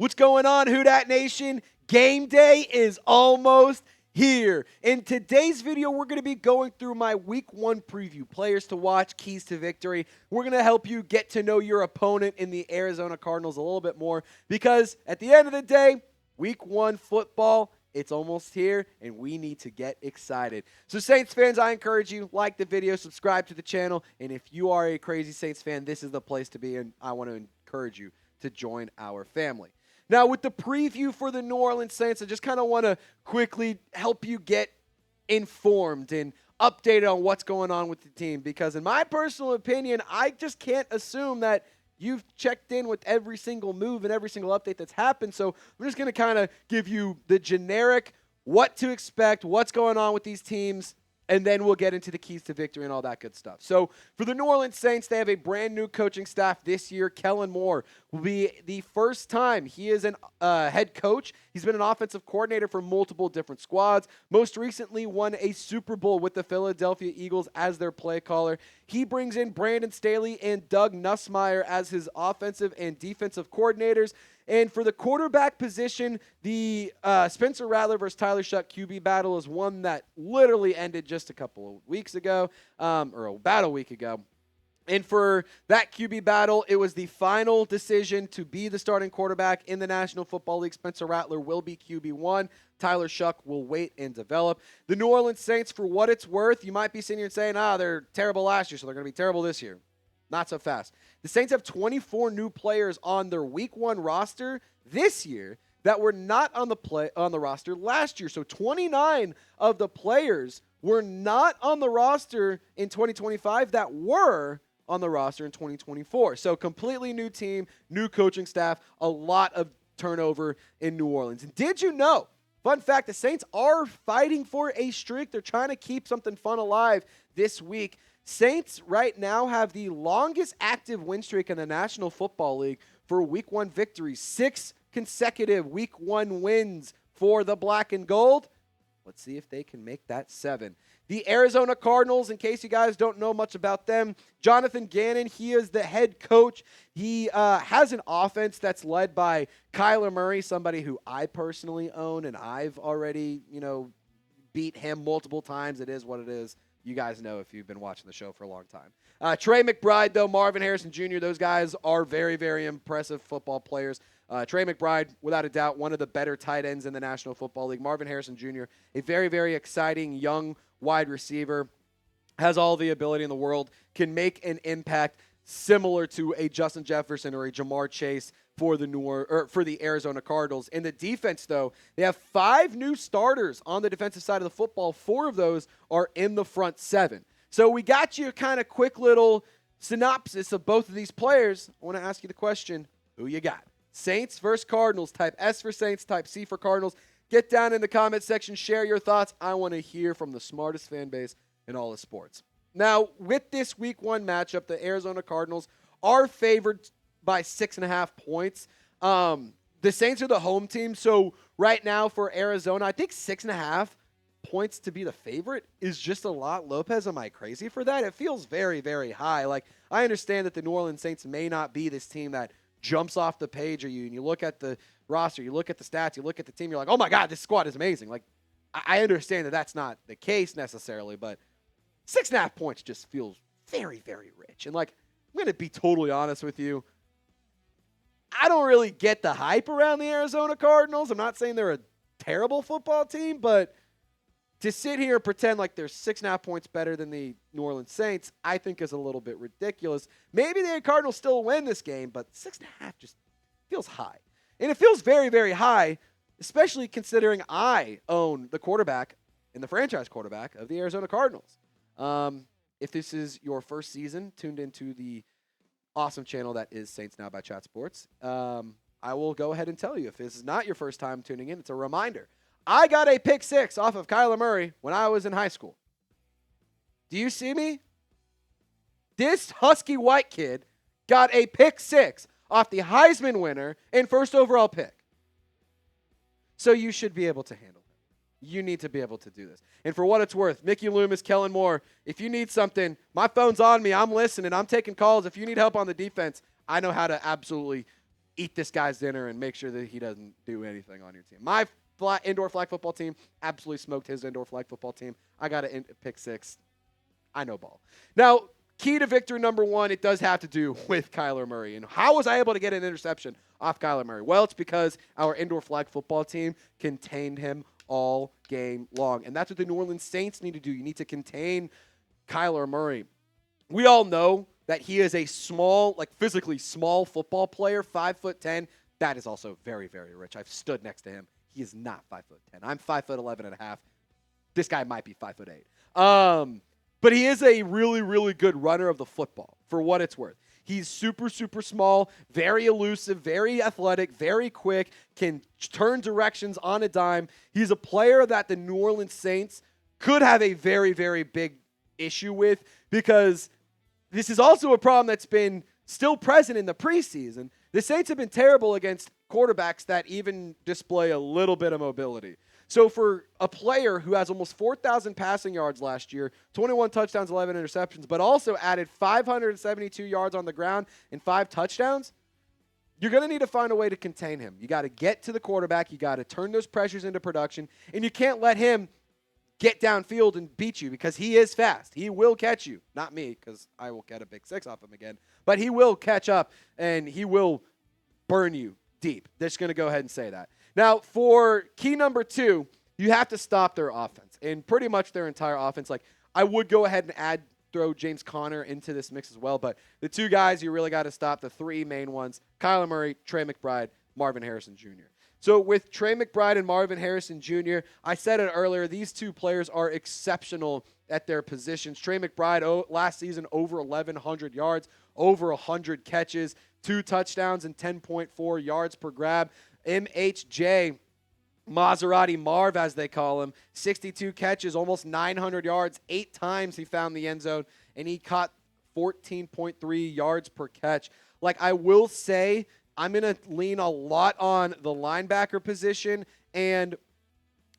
What's going on, Who Dat Nation? Game day is almost here. In today's video, we're going to be going through my Week 1 preview, players to watch, keys to victory. We're going to help you get to know your opponent in the Arizona Cardinals a little bit more because at the end of the day, Week 1 football, it's almost here, and we need to get excited. So Saints fans, I encourage you, like the video, subscribe to the channel, and if you are a crazy Saints fan, this is the place to be, and I want to encourage you to join our family. Now, with the preview for the New Orleans Saints, I just kind of want to quickly help you get informed and updated on what's going on with the team because in my personal opinion, I just can't assume that you've checked in with every single move and every single update that's happened. So I'm just going to kind of give you the generic what to expect, what's going on with these teams, and then we'll get into the keys to victory and all that good stuff. So for the New Orleans Saints, they have a brand new coaching staff this year. Kellen Moore will be the first time he is an head coach. He's been an offensive coordinator for multiple different squads. Most recently won a Super Bowl with the Philadelphia Eagles as their play caller. He brings in Brandon Staley and Doug Nussmeier as his offensive and defensive coordinators. And for the quarterback position, the Spencer Rattler versus Tyler Shuck QB battle is one that literally ended just a couple of weeks ago, or about a week ago. And for that QB battle, it was the final decision to be the starting quarterback in the National Football League. Spencer Rattler will be QB1. Tyler Shuck will wait and develop. The New Orleans Saints, for what it's worth, you might be sitting here and saying, they're terrible last year, so they're going to be terrible this year. Not so fast. The Saints have 24 new players on their Week 1 roster this year that were not on the roster last year. So 29 of the players were not on the roster in 2025 that were on the roster in 2024. So completely new team, new coaching staff, a lot of turnover in New Orleans. And did you know, fun fact, the Saints are fighting for a streak. They're trying to keep something fun alive this week. Saints right now have the longest active win streak in the National Football League for Week 1 victories. 6 consecutive Week 1 wins for the black and gold. Let's see if they can make that 7. The Arizona Cardinals, in case you guys don't know much about them, Jonathan Gannon, he is the head coach. He has an offense that's led by Kyler Murray, somebody who I personally own, and I've already, beat him multiple times. It is what it is. You guys know if you've been watching the show for a long time. Trey McBride, though, Marvin Harrison Jr., those guys are very, very impressive football players. Trey McBride, without a doubt, one of the better tight ends in the National Football League. Marvin Harrison Jr., a very, very exciting young wide receiver, has all the ability in the world, can make an impact similar to a Justin Jefferson or a Jamar Chase for the Arizona Cardinals. In the defense, though, they have 5 new starters on the defensive side of the football. 4 of those are in the front 7. So we got you a kind of quick little synopsis of both of these players. I want to ask you the question, who you got? Saints versus Cardinals. Type S for Saints, type C for Cardinals. Get down in the comment section, share your thoughts. I want to hear from the smartest fan base in all of sports. Now, with this Week 1 matchup, the Arizona Cardinals are favored by 6.5 points. The Saints are the home team, so right now for Arizona, I think 6.5 points to be the favorite is just a lot. Lopez, am I crazy for that? It feels very, very high. Like, I understand that the New Orleans Saints may not be this team that jumps off the page at you, and you look at the roster, you look at the stats, you look at the team, you're like, oh my God, this squad is amazing. Like, I understand that that's not the case necessarily, but 6.5 points just feels very, very rich. And, like, I'm going to be totally honest with you. I don't really get the hype around the Arizona Cardinals. I'm not saying they're a terrible football team, but to sit here and pretend like they're 6.5 points better than the New Orleans Saints, I think is a little bit ridiculous. Maybe the Cardinals still win this game, but 6.5 just feels high. And it feels very, very high, especially considering I own the quarterback and the franchise quarterback of the Arizona Cardinals. If this is your first season tuned into the awesome channel that is Saints Now by Chat Sports, I will go ahead and tell you, if this is not your first time tuning in, it's a reminder. I got a pick 6 off of Kyler Murray when I was in high school. Do you see me? This husky white kid got a pick 6 off the Heisman winner and first overall pick. So you should be able to handle it. You need to be able to do this. And for what it's worth, Mickey Loomis, Kellen Moore, if you need something, my phone's on me. I'm listening. I'm taking calls. If you need help on the defense, I know how to absolutely eat this guy's dinner and make sure that he doesn't do anything on your team. My indoor flag football team absolutely smoked his indoor flag football team. I got a pick six. I know ball. Now, key to victory number one, it does have to do with Kyler Murray. And how was I able to get an interception off Kyler Murray? Well, it's because our indoor flag football team contained him all game long. And that's what the New Orleans Saints need to do. You need to contain Kyler Murray. We all know that he is a small, like physically small football player, 5'10". That is also very, very rich. I've stood next to him. He is not 5'10". I'm 5'11 and a half. This guy might be 5'8". But he is a really, really good runner of the football, for what it's worth. He's super, super small, very elusive, very athletic, very quick, can turn directions on a dime. He's a player that the New Orleans Saints could have a very, very big issue with, because this is also a problem that's been still present in the preseason. The Saints have been terrible against quarterbacks that even display a little bit of mobility. So for a player who has almost 4,000 passing yards last year, 21 touchdowns, 11 interceptions, but also added 572 yards on the ground and 5 touchdowns, you're going to need to find a way to contain him. You got to get to the quarterback. You got to turn those pressures into production, and you can't let him get downfield and beat you, because he is fast. He will catch you. Not me, because I will get a big six off him again. But he will catch up, and he will burn you deep. Just going to go ahead and say that. Now, for key number 2, you have to stop their offense, and pretty much their entire offense. Like, I would go ahead and throw James Conner into this mix as well, but the 2 guys you really got to stop, the 3 main ones, Kyler Murray, Trey McBride, Marvin Harrison Jr. So with Trey McBride and Marvin Harrison Jr., I said it earlier, these 2 players are exceptional at their positions. Trey McBride, last season, over 1,100 yards, over 100 catches, 2 touchdowns, and 10.4 yards per grab. MHJ, Maserati Marv, as they call him, 62 catches, almost 900 yards, 8 times he found the end zone, and he caught 14.3 yards per catch. Like, I will say, I'm going to lean a lot on the linebacker position and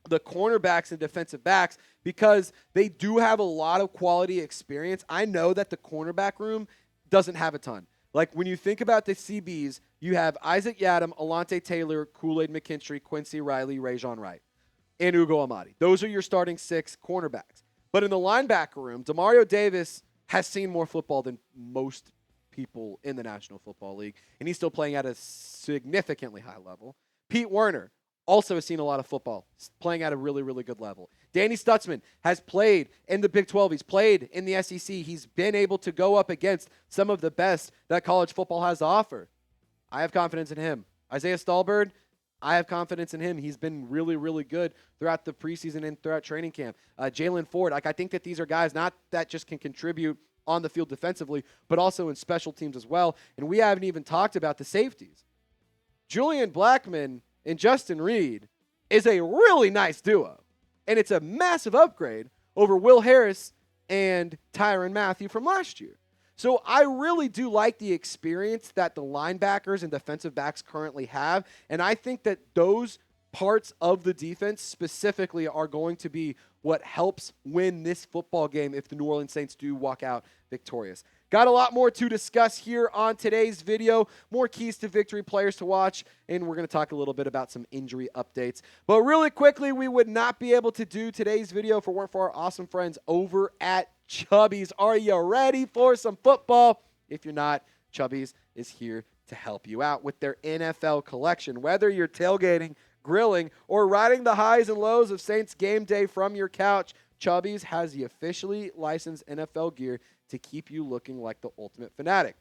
the cornerbacks and defensive backs, because they do have a lot of quality experience. I know that the cornerback room doesn't have a ton. Like, when you think about the CBs, you have Isaac Yiadom, Alontae Taylor, Kool-Aid McKinstry, Quincy Riley, Rajon Wright, and Ugo Amadi. Those are your starting 6 cornerbacks. But in the linebacker room, Demario Davis has seen more football than most people in the National Football League, and he's still playing at a significantly high level. Pete Werner also has seen a lot of football, playing at a really, really good level. Danny Stutzman has played in the Big 12. He's played in the SEC. He's been able to go up against some of the best that college football has to offer. I have confidence in him. Isaiah Stallbird, I have confidence in him. He's been really, really good throughout the preseason and throughout training camp. Jalen Ford, I think that these are guys not that just can contribute on the field defensively, but also in special teams as well. And we haven't even talked about the safeties. Julian Blackmon and Justin Reed is a really nice duo. And it's a massive upgrade over Will Harris and Tyrann Mathieu from last year. So I really do like the experience that the linebackers and defensive backs currently have. And I think that those parts of the defense specifically are going to be what helps win this football game if the New Orleans Saints do walk out victorious. Got a lot more to discuss here on today's video, more keys to victory, players to watch, and we're going to talk a little bit about some injury updates. But really quickly, we would not be able to do today's video if it weren't for our awesome friends over at Chubby's. Are you ready for some football? If you're not, Chubby's is here to help you out with their NFL collection. Whether you're tailgating, grilling, or riding the highs and lows of Saints game day from your couch, Chubby's has the officially licensed NFL gear to keep you looking like the ultimate fanatic.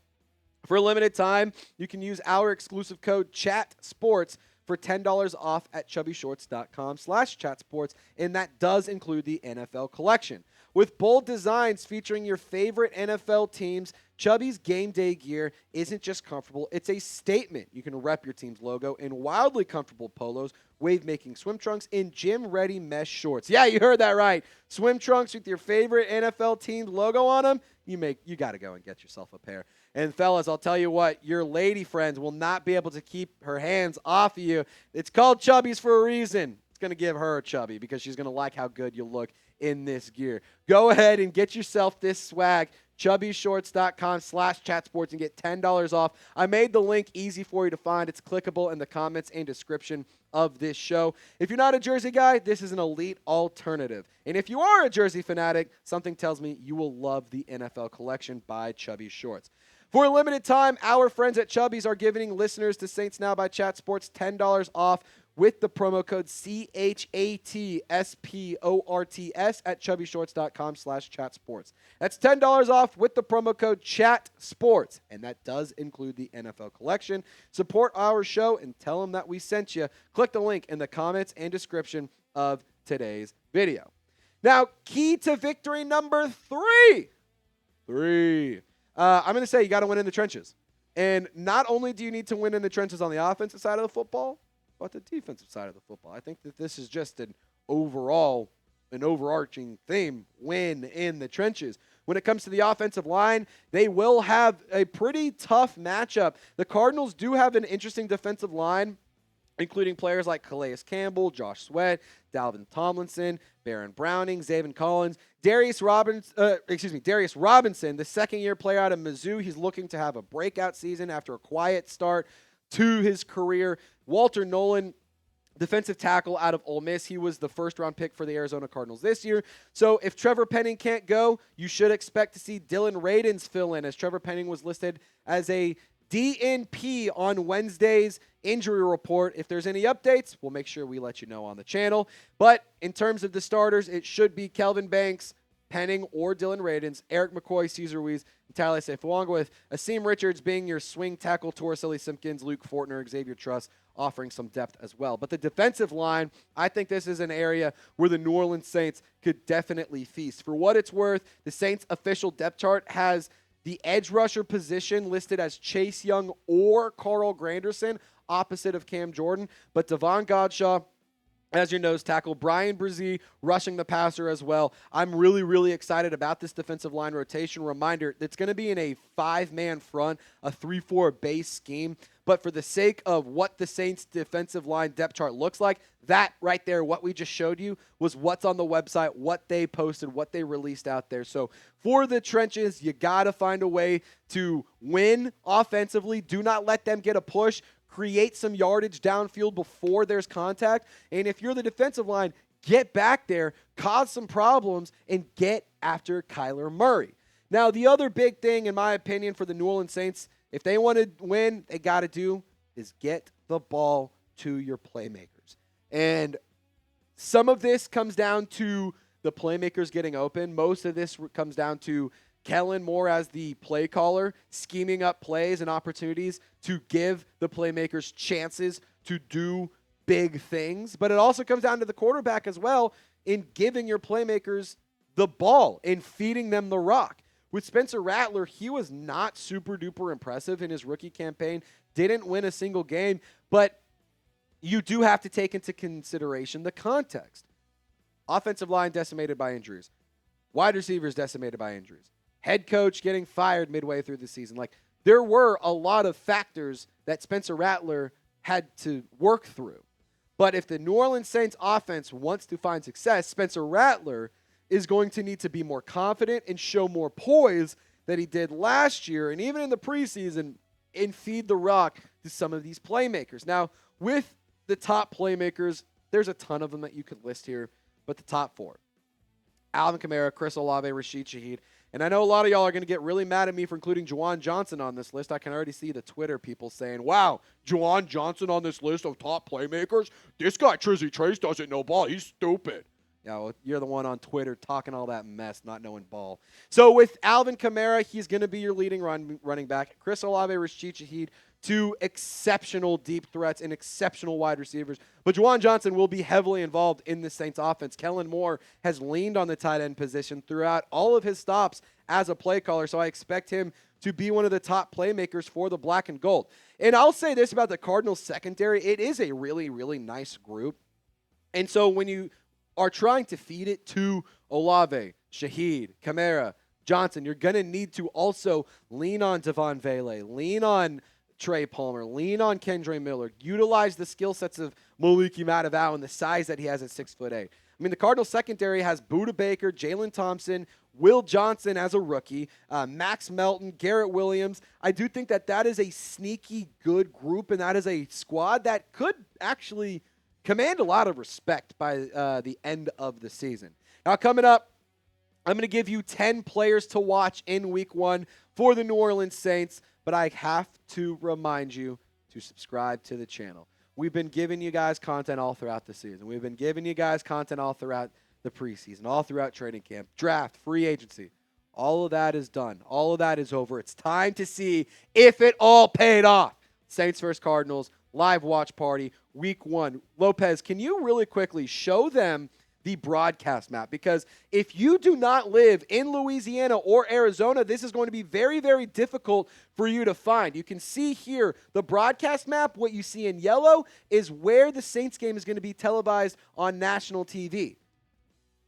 For a limited time, you can use our exclusive code CHATSPORTS for $10 off at chubbyshorts.com/chatsports, and that does include the NFL collection. With bold designs featuring your favorite NFL teams, Chubby's game day gear isn't just comfortable, it's a statement. You can rep your team's logo in wildly comfortable polos, wave-making swim trunks, and gym-ready mesh shorts. Yeah, you heard that right. Swim trunks with your favorite NFL team's logo on them, you got to go and get yourself a pair. And fellas, I'll tell you what, your lady friends will not be able to keep her hands off of you. It's called Chubby's for a reason. It's going to give her a chubby because she's going to like how good you look in this gear. Go ahead and get yourself this swag. chubbyshorts.com/chatsports and get $10 off. I made the link easy for you to find. It's clickable in the comments and description of this show. If you're not a jersey guy, this is an elite alternative. And if you are a jersey fanatic, something tells me you will love the NFL collection by Chubby Shorts. For a limited time, our friends at Chubby's are giving listeners to Saints Now by Chat Sports $10 off with the promo code CHATSPORTS at chubbyshorts.com/chatsports. That's $10 off with the promo code CHATSPORTS, and that does include the NFL collection. Support our show and tell them that we sent you. Click the link in the comments and description of today's video. Now, key to victory number three. I'm going to say you got to win in the trenches. And not only do you need to win in the trenches on the offensive side of the football, but the defensive side of the football. I think that this is just an overarching theme, win in the trenches. When it comes to the offensive line, they will have a pretty tough matchup. The Cardinals do have an interesting defensive line, including players like Calais Campbell, Josh Sweat, Dalvin Tomlinson, Baron Browning, Zaven Collins, Darius Robinson, the second-year player out of Mizzou. He's looking to have a breakout season after a quiet start to his career. Walter Nolan, defensive tackle out of Ole Miss. He was the first-round pick for the Arizona Cardinals this year. So if Trevor Penning can't go, you should expect to see Dylan Radins fill in, as Trevor Penning was listed as a DNP on Wednesday's injury report. If there's any updates, we'll make sure we let you know on the channel. But in terms of the starters, it should be Kelvin Banks, Penning, or Dylan Radins, Eric McCoy, Cesar Ruiz, and Tyler Sefwanga, with Asim Richards being your swing tackle, Torricelli Simpkins, Luke Fortner, Xavier Truss offering some depth as well. But the defensive line, I think this is an area where the New Orleans Saints could definitely feast. For what it's worth, the Saints' official depth chart has the edge rusher position listed as Chase Young or Carl Granderson, opposite of Cam Jordan. But Devon Godshaw as your nose tackle, Brian Brzee rushing the passer as well. I'm really excited about this defensive line rotation. Reminder, it's going to be in a 5-man front, a 3-4 base scheme. But for the sake of what the Saints defensive line depth chart looks like, that right there, what we just showed you, was what's on the website, what they posted, what they released out there. So for the trenches, you got to find a way to win offensively. Do not let them get a push. Create some yardage downfield before there's contact. And if you're the defensive line, get back there, cause some problems, and get after Kyler Murray. Now, the other big thing, in my opinion, for the New Orleans Saints, if they want to win, they got to do is get the ball to your playmakers. And some of this comes down to the playmakers getting open. Most of this comes down to Kellen Moore as the play caller, scheming up plays and opportunities to give the playmakers chances to do big things. But it also comes down to the quarterback as well in giving your playmakers the ball and feeding them the rock. With Spencer Rattler, he was not super duper impressive in his rookie campaign, didn't win a single game, but you do have to take into consideration the context. Offensive line decimated by injuries. Wide receivers decimated by injuries. Head coach getting fired midway through the season. Like, there were a lot of factors that Spencer Rattler had to work through. But if the New Orleans Saints offense wants to find success, Spencer Rattler is going to need to be more confident and show more poise than he did last year and even in the preseason, and feed the rock to some of these playmakers. Now, with the top playmakers, there's a ton of them that you could list here, but the top 4. Alvin Kamara, Chris Olave, Rashid Shaheed. And I know a lot of y'all are going to get really mad at me for including Juwan Johnson on this list. I can already see the Twitter people saying, wow, Juwan Johnson on this list of top playmakers? This guy, Trizzy Trace, doesn't know ball. He's stupid. Yeah, well, you're the one on Twitter talking all that mess, not knowing ball. So with Alvin Kamara, he's going to be your leading running back. Chris Olave, Rashid Shaheed, 2 exceptional deep threats and exceptional wide receivers. But Juwan Johnson will be heavily involved in the Saints offense. Kellen Moore has leaned on the tight end position throughout all of his stops as a play caller, so I expect him to be one of the top playmakers for the black and gold. And I'll say this about the Cardinals secondary. It is a really nice group. And so when you are trying to feed it to Olave, Shaheed, Kamara, Johnson, you're going to need to also lean on Devon Vele, lean on Trey Palmer, lean on Kendre Miller, utilize the skill sets of Maliki Matavao and the size that he has at 6'8". I mean, the Cardinals secondary has Budda Baker, Jalen Thompson, Will Johnson as a rookie, Max Melton, Garrett Williams. I do think that that is a sneaky good group, and that is a squad that could actually command a lot of respect by the end of the season. Now, coming up, I'm going to give you 10 players to watch in Week 1 for the New Orleans Saints, but I have to remind you to subscribe to the channel. We've been giving you guys content all throughout the season. We've been giving you guys content all throughout the preseason, all throughout training camp, draft, free agency. All of that is done. All of that is over. It's time to see if it all paid off. Saints vs. Cardinals, live watch party, Week 1. Lopez, can you really quickly show them the broadcast map? Because if you do not live in Louisiana or Arizona, this is going to be very, very difficult for you to find. You can see here the broadcast map. What you see in yellow is where the Saints game is going to be televised on national TV.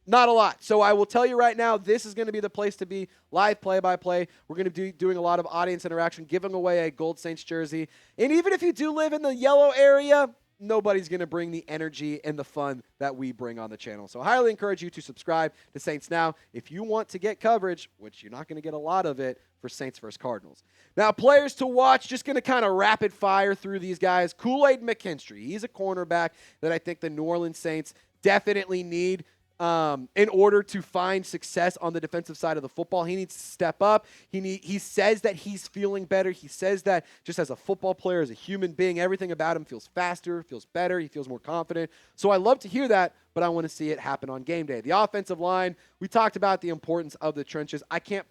Not a lot. So I will tell you right now, this is going to be the place to be. Live play-by-play. We're going to be doing a lot of audience interaction, giving away a Gold Saints jersey. And even if you do live in the yellow area, nobody's going to bring the energy and the fun that we bring on the channel. So I highly encourage you to subscribe to Saints Now if you want to get coverage, which you're not going to get a lot of it, for Saints vs. Cardinals. Now, players to watch, just going to kind of rapid fire through these guys. Kool-Aid McKinstry. He's a cornerback that I think the New Orleans Saints definitely need. In order to find success on the defensive side of the football. He needs to step up. He says that he's feeling better. He says that just as a football player, as a human being, everything about him feels faster, feels better. He feels more confident. So I love to hear that, but I want to see it happen on game day. The offensive line, we talked about the importance of the trenches. I can't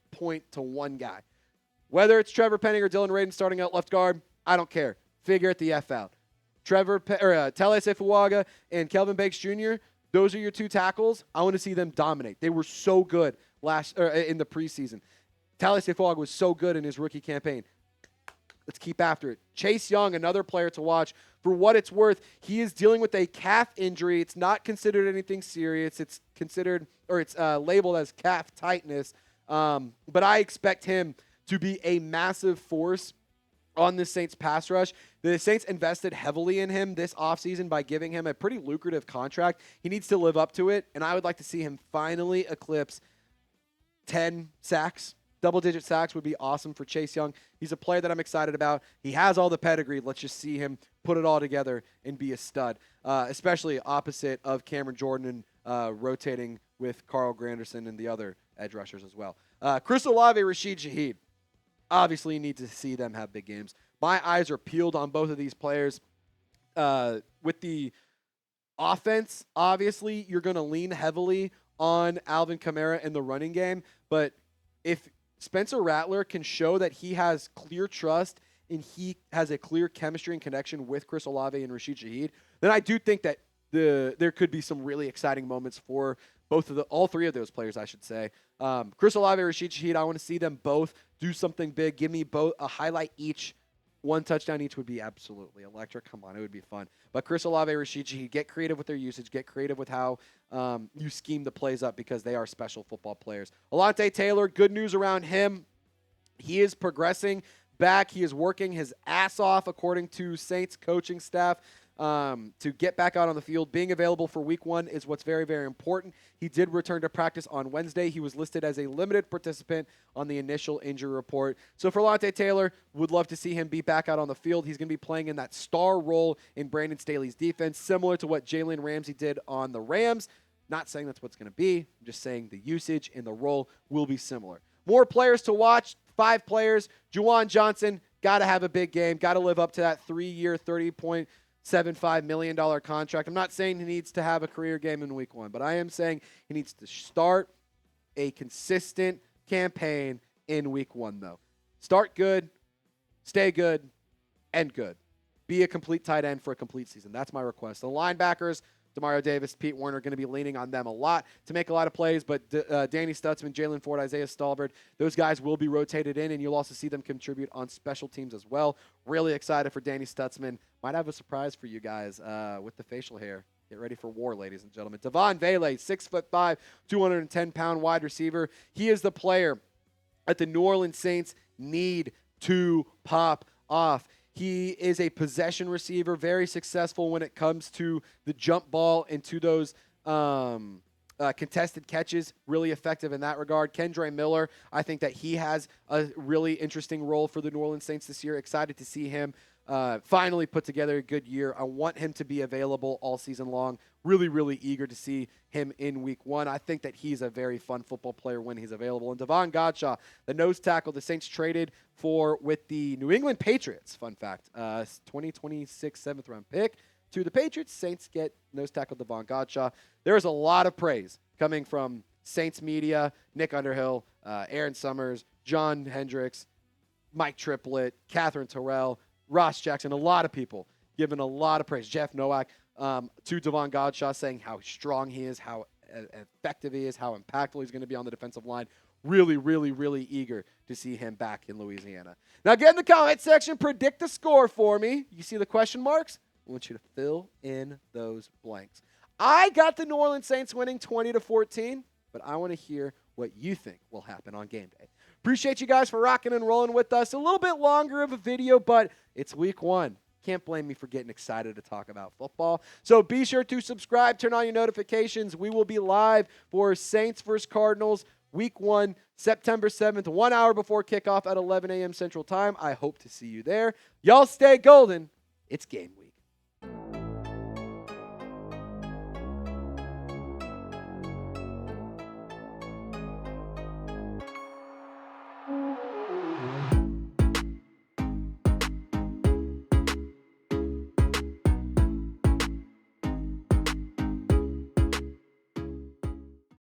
point to one guy. Whether it's Trevor Penning or Dylan Radin starting out left guard, I don't care. Figure it the F out. Tele Sefuaga and Kelvin Bakes Jr., those are your two tackles. I want to see them dominate. They were so good in the preseason. Tele Sefuaga was so good in his rookie campaign. Let's keep after it. Chase Young, another player to watch. For what it's worth, he is dealing with a calf injury. It's not considered anything serious. It's labeled as calf tightness. But I expect him to be a massive force on the Saints pass rush. The Saints invested heavily in him this offseason by giving him a pretty lucrative contract. He needs to live up to it, and I would like to see him finally eclipse 10 sacks. Double-digit sacks would be awesome for Chase Young. He's a player that I'm excited about. He has all the pedigree. Let's just see him put it all together and be a stud, especially opposite of Cameron Jordan and rotating with Carl Granderson and the other edge rushers as well. Chris Olave, Rashid Shaheed. Obviously, you need to see them have big games. My eyes are peeled on both of these players. With the offense, obviously, you're going to lean heavily on Alvin Kamara in the running game. But if Spencer Rattler can show that he has clear trust and he has a clear chemistry and connection with Chris Olave and Rashid Shaheed, then I do think that there could be some really exciting moments for all three of those players, I should say. Chris Olave, Rashid Shaheed, I want to see them both do something big. Give me both a highlight each. One touchdown each would be absolutely electric. Come on, it would be fun. But Chris Olave, Rashid Shaheed, get creative with their usage. Get creative with how you scheme the plays up because they are special football players. Alontae Taylor, good news around him. He is progressing back. He is working his ass off, according to Saints coaching staff, to get back out on the field. Being available for Week 1 is what's very, very important. He did return to practice on Wednesday. He was listed as a limited participant on the initial injury report. So for Alontae Taylor, would love to see him be back out on the field. He's going to be playing in that star role in Brandon Staley's defense, similar to what Jalen Ramsey did on the Rams. Not saying that's what's going to be. I'm just saying the usage and the role will be similar. More players to watch, 5 players. Juwan Johnson, got to have a big game. Got to live up to that 3-year, $30.75 million contract. I'm not saying he needs to have a career game in Week 1, but I am saying he needs to start a consistent campaign in Week 1, though. Start good, stay good, end good. Be a complete tight end for a complete season. That's my request. The linebackers, Demario Davis, Pete Werner, going to be leaning on them a lot to make a lot of plays, but Danny Stutzman, Jalen Ford, Isaiah Stalvert, those guys will be rotated in, and you'll also see them contribute on special teams as well. Really excited for Danny Stutzman. Might have a surprise for you guys with the facial hair. Get ready for war, ladies and gentlemen. Devon Vele, 6'5", 210-pound wide receiver. He is the player that the New Orleans Saints need to pop off. He is a possession receiver, very successful when it comes to the jump ball and to those contested catches, really effective in that regard. Kendre Miller, I think that he has a really interesting role for the New Orleans Saints this year. Excited to see him finally put together a good year. I want him to be available all season long. Really, really eager to see him in week 1. I think that he's a very fun football player when he's available. And Davon Godchaux, the nose tackle the Saints traded for with the New England Patriots, fun fact, 2026 7th-round pick to the Patriots. Saints get nose tackle Davon Godchaux. There's a lot of praise coming from Saints media, Nick Underhill, Aaron Summers, John Hendricks, Mike Triplett, Catherine Terrell, Ross Jackson, a lot of people giving a lot of praise. Jeff Nowak to Davon Godchaux, saying how strong he is, how effective he is, how impactful he's going to be on the defensive line. Really, really, really eager to see him back in Louisiana. Now get in the comment section, predict the score for me. You see the question marks? I want you to fill in those blanks. I got the New Orleans Saints winning 20-14, but I want to hear what you think will happen on game day. Appreciate you guys for rocking and rolling with us. A little bit longer of a video, but it's week 1. Can't blame me for getting excited to talk about football. So be sure to subscribe, turn on your notifications. We will be live for Saints vs. Cardinals, week 1, September 7th, 1 hour before kickoff at 11 a.m. Central Time. I hope to see you there. Y'all stay golden. It's game week.